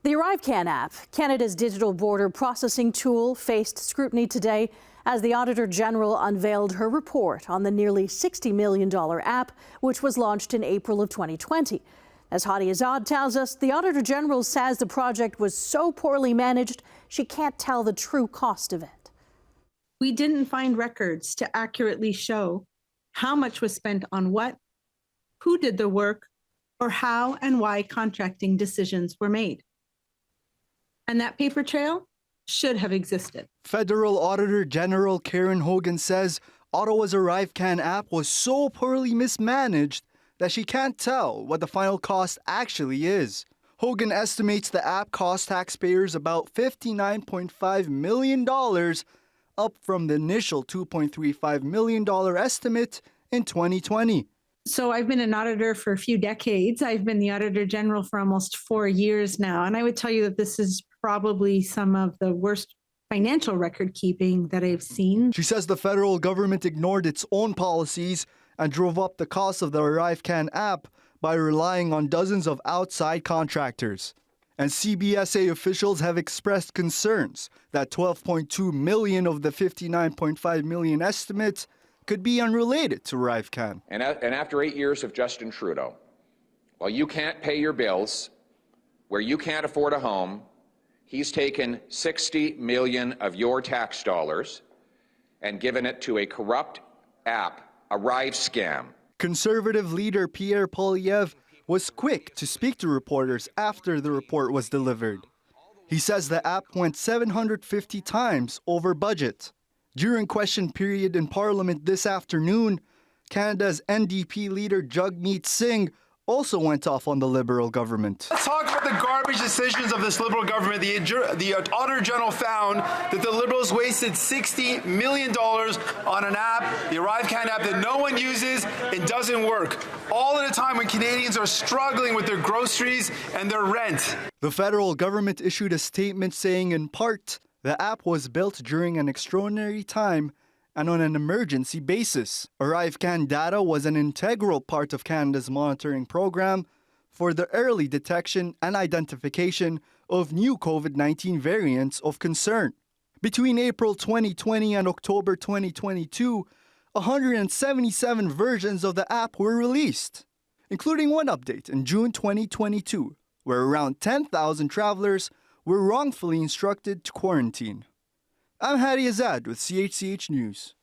The ArriveCan app, Canada's digital border processing tool, faced scrutiny today as the Auditor General unveiled her report on the nearly $60 million app, which was launched in April of 2020. As Hadi Azad tells us, the Auditor General says the project was so poorly managed, she can't tell the true cost of it. We didn't find records to accurately show how much was spent on what, who did the work, or how and why contracting decisions were made. And that paper trail should have existed. Federal Auditor General Karen Hogan says Ottawa's ArriveCan app was so poorly mismanaged that she can't tell what the final cost actually is. Hogan estimates the app cost taxpayers about $59.5 million, up from the initial $2.35 million estimate in 2020. So I've been an auditor for a few decades. I've been the Auditor General for almost 4 years now. And I would tell you that this is probably some of the worst financial record keeping that I've seen. She says the federal government ignored its own policies and drove up the cost of the ArriveCan app by relying on dozens of outside contractors. And CBSA officials have expressed concerns that $12.2 million of the $59.5 million estimate could be unrelated to ArriveCan. And after 8 years of Justin Trudeau, while you can't pay your bills, where you can't afford a home, he's taken $60 million of your tax dollars and given it to a corrupt app, ArriveCan. Conservative leader Pierre Poilievre was quick to speak to reporters after the report was delivered. He says the app went 750 times over budget. During question period in Parliament this afternoon, Canada's NDP leader Jagmeet Singh also went off on the Liberal government. Let's talk about the garbage decisions of this Liberal government. The Auditor General found that the Liberals wasted $60 million on an app, the ArriveCan app, that no one uses and doesn't work, all at a time when Canadians are struggling with their groceries and their rent. The federal government issued a statement saying, in part, the app was built during an extraordinary time and on an emergency basis. ArriveCan data was an integral part of Canada's monitoring program for the early detection and identification of new COVID-19 variants of concern. Between April 2020 and October 2022, 177 versions of the app were released, including one update in June 2022, where around 10,000 travelers were wrongfully instructed to quarantine. I'm Hadi Azad with CHCH News.